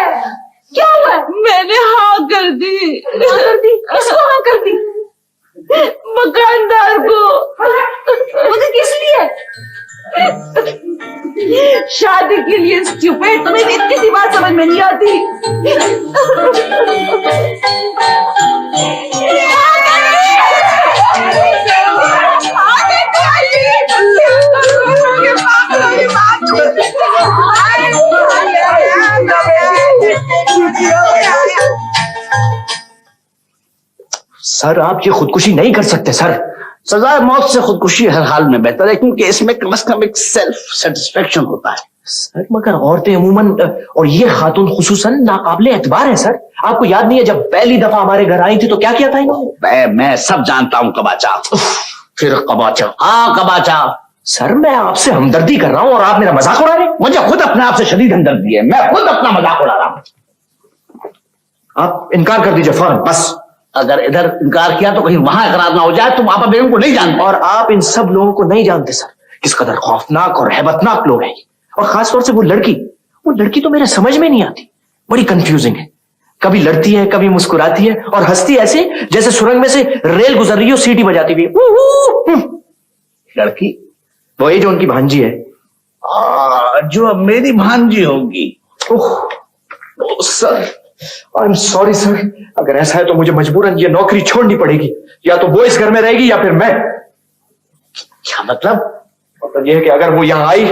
Speaker 2: क्या हुआ? मैंने हाँ कर दी। हाँ कर दी? किसको हाँ कर दी? मकानदार को। मुझे किस लिए? शादी के लिए स्टूपिड, तुम्हें इतनी सी बात समझ में नहीं आती।
Speaker 4: सर आप ये खुदकुशी नहीं कर सकते सर।
Speaker 5: सजाए मौत से खुदकुशी हर हाल में बेहतर है, क्योंकि इसमें कम से कम एक सेल्फ सेटिस्फेक्शन होता है।
Speaker 4: सर मगर औरतें अमूमन और ये खातून खुसूसन नाकाबिले एतबार है सर। आपको याद नहीं है जब पहली दफा हमारे घर आई थी तो क्या किया था इन्होंने?
Speaker 5: मैं सब जानता हूं कबाचा।
Speaker 4: फिर कबाचा?
Speaker 5: हाँ कबाचा।
Speaker 4: सर मैं आपसे हमदर्दी कर रहा हूं और आप मेरा मजाक उड़ा रहे हैं।
Speaker 5: मुझे खुद अपने आप से शदीद हमदर्दी है, मैं खुद अपना मजाक उड़ा रहा हूं।
Speaker 4: आप इनकार कर दीजिए फौरन बस।
Speaker 5: अगर इधर इनकार किया तो कहीं वहां इकरार ना हो जाए। तुम आपा बेगम को नहीं जानते
Speaker 4: और आप इन सब लोगों को नहीं जानते सर, किस कदर खौफनाक और हैबतनाक लोग हैं। और खासतौर से वो लड़की तो मेरे समझ में नहीं आती, बड़ी कंफ्यूजिंग है। कभी लड़ती है, कभी मुस्कुराती है और हंसती ऐसे जैसे सुरंग में से रेल गुजर रही हो, सीटी बजाती हुई।
Speaker 5: लड़की
Speaker 4: वही जो उनकी भांजी है।
Speaker 5: जो अब मेरी भांजी होगी।
Speaker 4: Oh sir, I am sorry sir. अगर ऐसा है तो मुझे मजबूरन ये नौकरी छोड़नी पड़ेगी। या तो वो इस घर में रहेगी या फिर मैं।
Speaker 5: क्या मतलब?
Speaker 4: मतलब ये है कि अगर वो यहां आई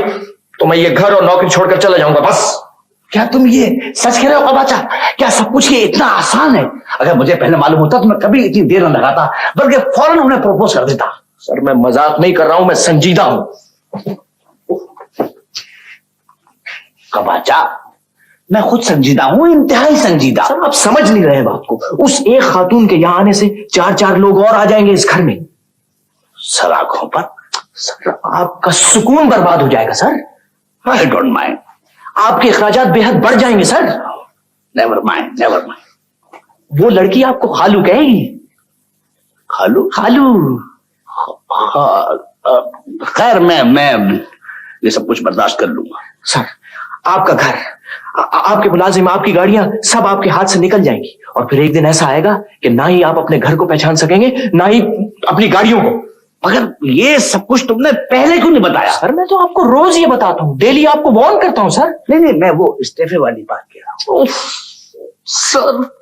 Speaker 4: तो मैं ये घर और नौकरी छोड़कर चला जाऊंगा बस।
Speaker 5: क्या तुम ये सच कह रहे हो कबाचा? क्या सब कुछ ये इतना आसान है? अगर मुझे पहले मालूम होता तो मैं कभी इतनी देर न लगाता, बल्कि फौरन उन्हें प्रपोज कर देता।
Speaker 4: सर मैं मजाक नहीं कर रहा हूं, मैं संजीदा हूं।
Speaker 5: कबाचा, मैं खुद संजीदा हूं, इंतहाई संजीदा।
Speaker 4: सर आप समझ नहीं रहे बात को। उस एक खातून के यहां आने से 4-4 लोग और आ जाएंगे इस घर में।
Speaker 5: सर आंखों पर।
Speaker 4: सर आपका सुकून बर्बाद हो जाएगा सर।
Speaker 5: I don't mind.
Speaker 4: आपके अखराजात बेहद बढ़ जाएंगे sir.
Speaker 5: Never mind, never mind.
Speaker 4: वो लड़की आपको खालू कहेगी।
Speaker 5: खालू?
Speaker 4: खालू।
Speaker 5: खैर मैं ये सब कुछ बर्दाश्त कर लूंगा।
Speaker 4: सर आपका घर, आपके मुलाजिम, आपकी गाड़ियां सब आपके हाथ से निकल जाएंगी और फिर एक दिन ऐसा आएगा कि ना ही आप अपने घर को पहचान सकेंगे ना ही अपनी गाड़ियों को।
Speaker 5: मगर ये सब कुछ तुमने पहले क्यों नहीं बताया?
Speaker 4: सर मैं तो आपको रोज ये बताता हूँ, डेली आपको वार्न करता हूँ सर।
Speaker 5: नहीं, मैं वो इस्तीफे वाली बात कह रहा हूँ। Sir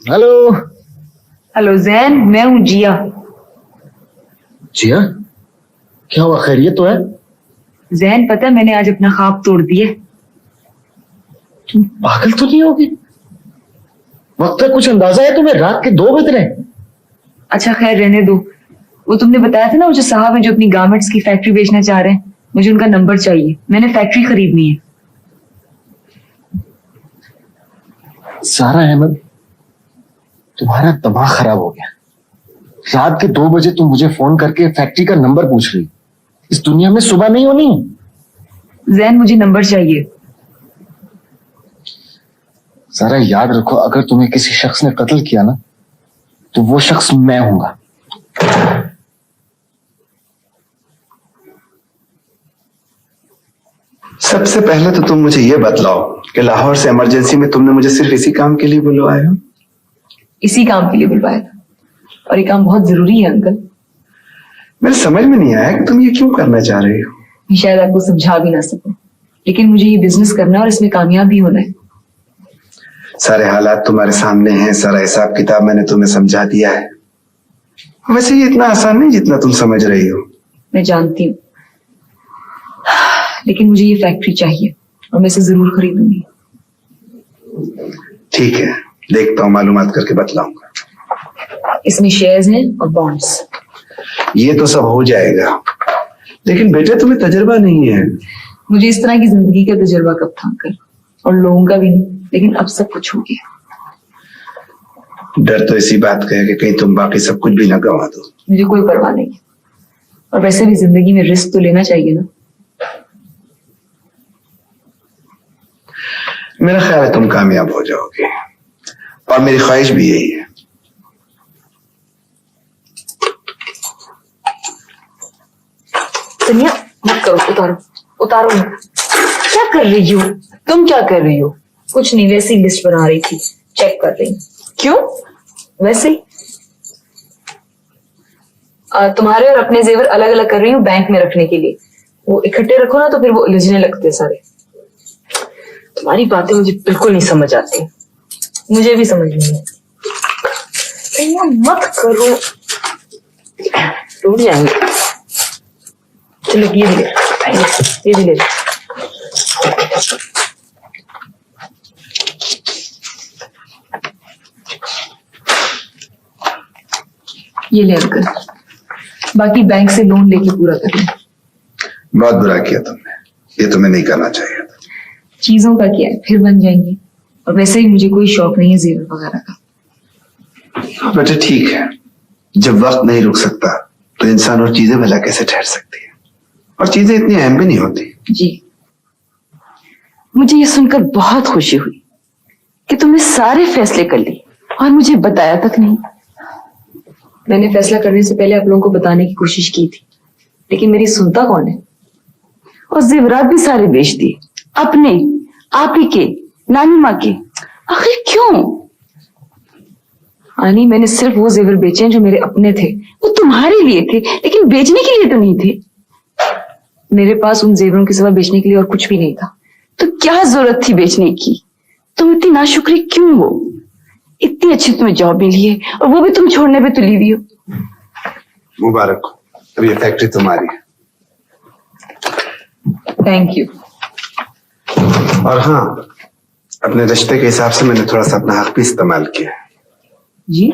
Speaker 1: hello.
Speaker 8: हेलो जैन, मैं हूँ जिया।
Speaker 1: जिया, क्या हुआ, खैरियत तो है?
Speaker 8: जैन, पता है मैंने आज अपना ख्वाब तोड़ दिया।
Speaker 1: तुम पागल तो नहीं होगी? वक्त का कुछ अंदाजा है तुम्हें? रात के 2 बज रहे हैं।
Speaker 8: अच्छा खैर रहने दो। वो तुमने बताया था ना, वो जो साहब है जो अपनी गारमेंट्स की फैक्ट्री बेचना चाह रहे हैं, मुझे उनका नंबर चाहिए। मैंने फैक्ट्री खरीदनी है।
Speaker 1: सारा अहमद, तुम्हारा दिमाग खराब हो गया। रात के 2 बजे तुम मुझे फोन करके फैक्ट्री का नंबर पूछ रही। इस दुनिया में सुबह नहीं होनी।
Speaker 8: जैन, मुझे नंबर चाहिए।
Speaker 1: सारा याद रखो, अगर तुम्हें किसी शख्स ने कत्ल किया ना, तो वो शख्स मैं हूंगा।
Speaker 11: सबसे पहले तो तुम मुझे ये बतलाओ कि लाहौर से इमरजेंसी में तुमने मुझे सिर्फ इसी काम के लिए बुलवाया हो?
Speaker 8: इसी काम के लिए बुलवाया था, और ये काम बहुत जरूरी है अंकल।
Speaker 11: मेरे समझ में नहीं आया कि तुम ये क्यों करना चाह रही हो।
Speaker 8: मैं शायद आपको समझा भी ना सकूं, लेकिन मुझे ये बिजनेस करना है और इसमें कामयाब भी होना है।
Speaker 11: सारे हालात तुम्हारे सामने हैं, सारा हिसाब किताब मैंने तुम्हें समझा दिया है। वैसे ये इतना आसान नहीं जितना तुम समझ रही हो।
Speaker 8: मैं जानती हूँ, लेकिन मुझे ये फैक्ट्री चाहिए और मैं इसे जरूर खरीदूंगी।
Speaker 11: ठीक है, देखता हूँ, मालूमात करके बतलाऊंगा।
Speaker 8: इसमें शेयर्स हैं और बॉन्ड्स।
Speaker 11: ये तो सब हो जाएगा, लेकिन बेटे तुम्हें तजुर्बा नहीं है।
Speaker 8: मुझे इस तरह की जिंदगी का तजुर्बा कब था अंकल, और लोगों का भी नहीं, लेकिन अब सब कुछ हो गया।
Speaker 11: डर तो इसी बात का है कि कहीं तुम बाकी सब कुछ भी ना गंवा दो।
Speaker 8: मुझे कोई परवाह नहीं है, और वैसे भी जिंदगी में रिस्क तो लेना चाहिए ना।
Speaker 11: मेरा ख्याल है तुम कामयाब हो जाओगे, और मेरी ख्वाहिश भी यही है।
Speaker 8: तनिया मत करो, उतारो उतारो मत। क्या कर रही हो तुम? क्या कर रही हो? कुछ नहीं, वैसे ही लिस्ट बना रही थी, चेक कर रही। क्यों? वैसे ही तुम्हारे और अपने जेवर अलग अलग कर रही हूँ बैंक में रखने के लिए। वो इकट्ठे रखो ना तो फिर वो उलझने लगते सारे। तुम्हारी बातें मुझे बिल्कुल नहीं समझ आती। मुझे भी समझ नहीं आती। मत करो, टूट जाएंगे। चलो ये भी ले, ये भी ले। ये ले अंकल, बाकी बैंक से लोन लेके पूरा कर लें।
Speaker 11: बहुत बुरा किया तुमने, ये तुम्हें नहीं करना चाहिए था।
Speaker 8: चीजों का क्या है, फिर बन जाएंगे, और वैसे ही मुझे कोई शौक नहीं है जेवर वगैरह का।
Speaker 11: बेटे ठीक है, जब वक्त नहीं रुक सकता तो इंसान और चीजें भला कैसे ठहर सकती है, और चीजें इतनी अहम भी नहीं होती।
Speaker 2: जी, मुझे ये सुनकर बहुत खुशी हुई कि तुमने सारे फैसले कर लिए और मुझे बताया तक नहीं।
Speaker 8: मैंने फैसला करने से पहले आप लोगों को बताने की कोशिश की थी, लेकिन मेरी सुनता कौन है?
Speaker 2: और जेवरात भी सारे बेच दिए, अपने, आप ही के, नानी माँ के। आखिर क्यों?
Speaker 8: आनी, मैंने सिर्फ वो जेवर बेचे हैं जो मेरे अपने थे।
Speaker 2: वो तुम्हारे लिए थे, लेकिन बेचने के लिए तो नहीं थे।
Speaker 8: मेरे पास उन जेवरों के सिवा बेचने के लिए और कुछ भी नहीं था।
Speaker 2: तो क्या जरूरत थी बेचने की? तुम इतनी नाशुक्री क्यों हो? इतनी अच्छी तुम्हें जॉब मिली है, और वो भी तुम छोड़ने पे तुली हुई हो।
Speaker 11: मुबारक हो, अब ये फैक्ट्री तुम्हारी है।
Speaker 8: Thank you.
Speaker 11: और हाँ, अपने रिश्ते के हिसाब से मैंने थोड़ा सा अपना हक भी इस्तेमाल किया।
Speaker 8: जी?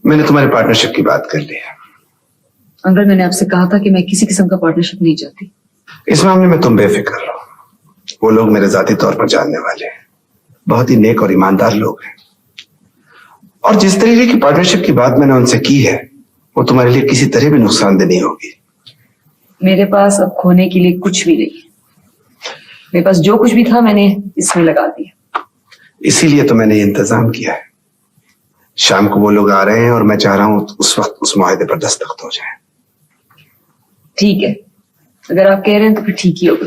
Speaker 11: मैंने तुम्हारी पार्टनरशिप की बात कर ली है।
Speaker 8: अंकल, मैंने आपसे कहा था कि मैं किसी किस्म का पार्टनरशिप नहीं चाहती।
Speaker 11: इस मामले में तुम बेफिक्र रहो, वो लोग मेरे जाती तौर पर जानने वाले हैं, बहुत ही नेक और ईमानदार लोग हैं, और जिस तरीके की पार्टनरशिप की बात मैंने उनसे की है वो तुम्हारे लिए किसी तरह भी नुकसानदेह नहीं होगी।
Speaker 8: मेरे पास अब खोने के लिए कुछ भी नहीं है। मेरे पास जो कुछ भी था मैंने इसमें लगा दिया।
Speaker 11: इसीलिए तो मैंने ये इंतजाम किया है। शाम को वो लोग आ रहे हैं और मैं चाह रहा हूं उस वक्त उस मुआहदे पर दस्तखत हो जाए।
Speaker 8: ठीक है, अगर आप कह रहे हैं तो फिर ठीक ही होगा।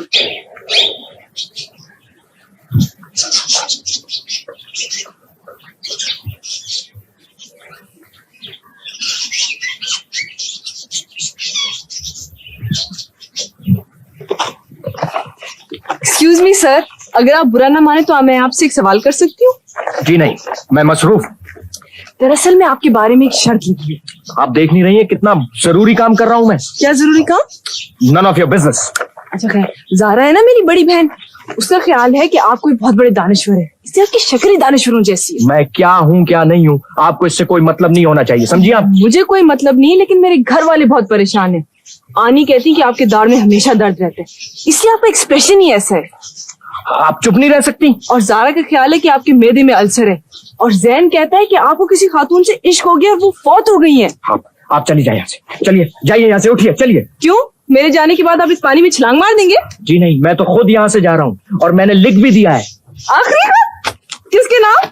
Speaker 2: एक्सक्यूज मी सर,
Speaker 8: अगर आप बुरा ना माने तो मैं आपसे एक सवाल कर सकती हूँ?
Speaker 1: जी नहीं, मैं मसरूफ।
Speaker 8: दरअसल मैं आपके बारे में एक शर्त लिखी है।
Speaker 1: आप देख नहीं रही है कितना जरूरी काम कर रहा हूँ मैं।
Speaker 8: क्या जरूरी काम?
Speaker 1: None of your business.
Speaker 8: अच्छा खैर, ज़ारा है ना मेरी बड़ी बहन, उसका ख्याल है कि आप कोई बहुत बड़े दानिश्वर है, इससे आपकी शक्ल ही दानिश्वरों जैसी है।
Speaker 1: मैं क्या हूँ क्या नहीं हूँ आपको इससे कोई मतलब नहीं होना चाहिए, समझिए आप।
Speaker 8: मुझे कोई मतलब नहीं, लेकिन मेरे घर वाले बहुत परेशान हैं। आनी कहती कि आपके दाढ़ में हमेशा दर्द रहता है, इसलिए आपका एक्सप्रेशन ही ऐसा है।
Speaker 1: आप चुप नहीं रह सकती।
Speaker 8: और ज़ारा का ख्याल है कि आपके मेदे में अल्सर है, और जैन कहता है कि आपको किसी खातून से इश्क हो गया और वो फौत हो गई है।
Speaker 1: आप चली जाइए यहाँ से, चलिए जाइए यहाँ से, उठिए चलिए।
Speaker 8: क्यों? मेरे जाने के बाद आप इस पानी में छलांग मार देंगे?
Speaker 1: जी नहीं, मैं तो खुद यहाँ से जा रहा हूँ और मैंने लिख भी दिया है।
Speaker 8: आखिरी खत? किसके नाम?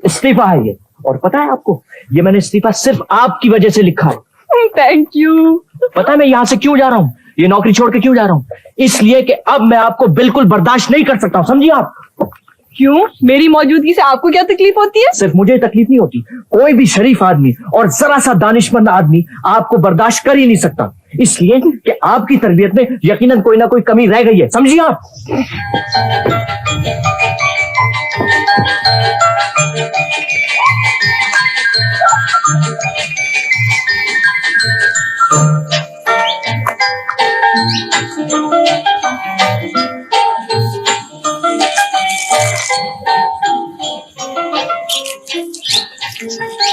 Speaker 1: इस्तीफा है ये, और पता है आपको, ये मैंने इस्तीफा सिर्फ आपकी वजह से लिखा है।
Speaker 8: Thank you.
Speaker 1: पता है मैं यहाँ से क्यों जा रहा हूँ, ये नौकरी छोड़ के क्यों जा रहा हूँ? इसलिए कि अब मैं आपको बिल्कुल बर्दाश्त नहीं कर सकता हूँ, समझिए आप।
Speaker 8: क्यों? मेरी मौजूदगी से आपको क्या तकलीफ होती है?
Speaker 1: सिर्फ मुझे तकलीफ नहीं होती, कोई भी शरीफ आदमी और जरा सा दानिशमंद आदमी आपको बर्दाश्त कर ही नहीं सकता, इसलिए कि आपकी तरबियत में यकीनन कोई ना कोई कमी रह गई है, समझिए आप।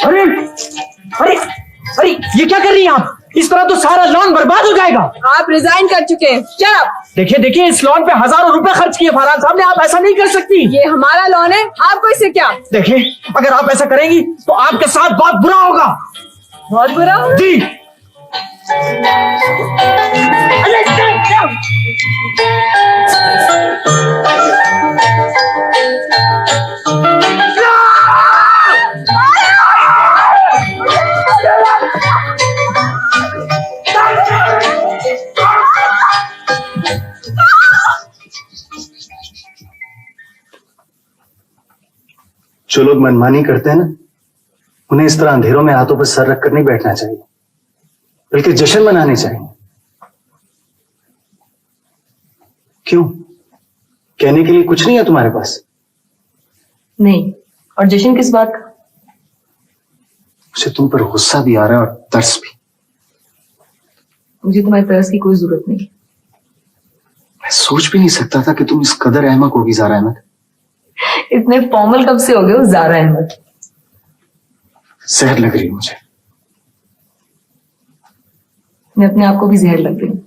Speaker 1: अरे अरे अरे, ये क्या कर रही हैं आप? इस तरह तो सारा लॉन बर्बाद हो जाएगा।
Speaker 8: आप रिजाइन कर चुके हैं। क्या?
Speaker 1: देखिए देखिए, इस लॉन पे हजारों रुपए खर्च किए फरहान साहब ने, आप ऐसा नहीं कर सकती।
Speaker 8: ये हमारा लॉन है, आपको इससे क्या?
Speaker 1: देखिए, अगर आप ऐसा करेंगी तो आपके साथ बहुत बुरा होगा।
Speaker 8: बहुत बुरा होगा?
Speaker 1: जी।
Speaker 3: जो लोग मनमानी करते हैं ना, उन्हें इस तरह अंधेरों में हाथों पर सर रखकर नहीं बैठना चाहिए, बल्कि जश्न मनाने चाहिए। क्यों? कहने के लिए कुछ नहीं है तुम्हारे पास?
Speaker 8: नहीं। और जश्न किस बात का?
Speaker 3: मुझे तुम पर गुस्सा भी आ रहा है और तरस भी।
Speaker 8: मुझे तुम्हारी तरस की कोई जरूरत नहीं।
Speaker 3: मैं सोच भी नहीं सकता था कि तुम इस कदर अहमक होगी ज़ारा अहमद।
Speaker 8: इतने फॉर्मल कब से हो गए हो ज़ारा अहमद?
Speaker 3: जहर लग रही है मुझे।
Speaker 8: मैं अपने आप को भी जहर लग रही हूँ,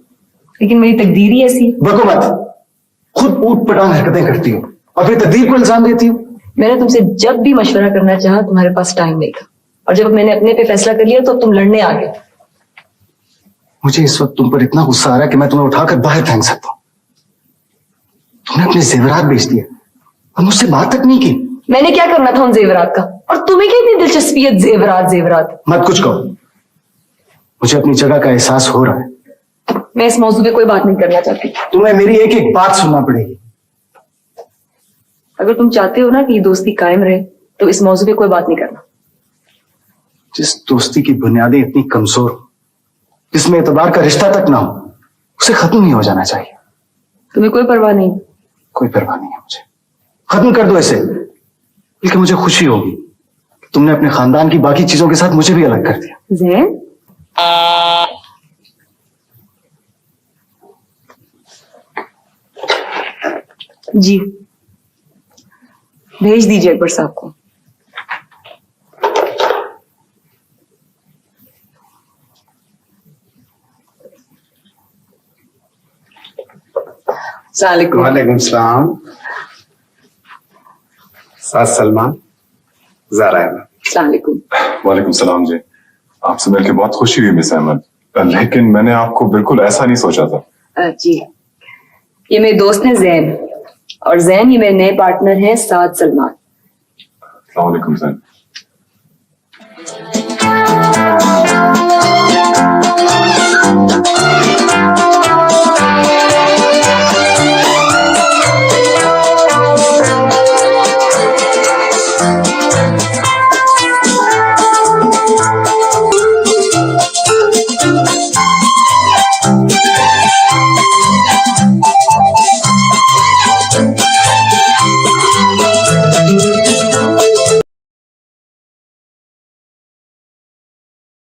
Speaker 8: लेकिन मेरी तकदीर ही ऐसी है।
Speaker 3: बको मत, खुद ऊट पटांग हरकतें करती हो और फिर तकदीर को इल्जाम देती हो।
Speaker 8: मैंने तुमसे जब भी मशवरा करना चाहा तुम्हारे पास टाइम नहीं था, और जब मैंने अपने पे फैसला कर लिया तो अब तुम लड़ने आ गए।
Speaker 3: मुझे इस वक्त तुम पर इतना गुस्सा आ रहा है कि मैं तुम्हें उठाकर बाहर फेंक सकता हूं। तुमने अपने जेवरात बेच दिए और मुझसे बात तक नहीं की।
Speaker 8: मैंने क्या करना था उन जेवरात का? और तुम्हें क्या इतनी दिलचस्पी है जेवरात जेवरात?
Speaker 3: मत कुछ कहो, मुझे अपनी जगह का एहसास हो रहा है।
Speaker 8: मैं इस मौजूद पे कोई बात नहीं करना चाहती।
Speaker 3: तुम्हें मेरी एक एक बात सुनना पड़ेगी।
Speaker 8: अगर तुम चाहते हो ना कि ये दोस्ती कायम रहे तो इस मौजूद पे कोई बात नहीं करना।
Speaker 3: जिस दोस्ती की बुनियादें इतनी कमजोर हो, जिसमें एतबार का रिश्ता तक ना हो, उसे खत्म नहीं हो जाना चाहिए।
Speaker 8: तुम्हें कोई परवाह नहीं?
Speaker 3: कोई परवाह नहीं है मुझे। खत्म कर दो इसे, बल्कि मुझे खुशी होगी कि तुमने अपने खानदान की बाकी चीजों के साथ मुझे भी अलग कर दिया।
Speaker 8: ज़ैन? जी, भेज दीजिए अकबर साहब को।
Speaker 11: वालेकुम सलाम। साथ सलमान, ज़ारा अहमद।
Speaker 10: वालेकुम सलाम जी। आपसे मिलकर बहुत खुशी हुई मिस अहमद, लेकिन मैंने आपको बिल्कुल ऐसा नहीं सोचा था।
Speaker 8: जी, ये मेरे दोस्त हैं ज़ैन, और ज़ैन ये मेरे नए पार्टनर हैं साद सलमान।
Speaker 10: वालेकुम सलाम।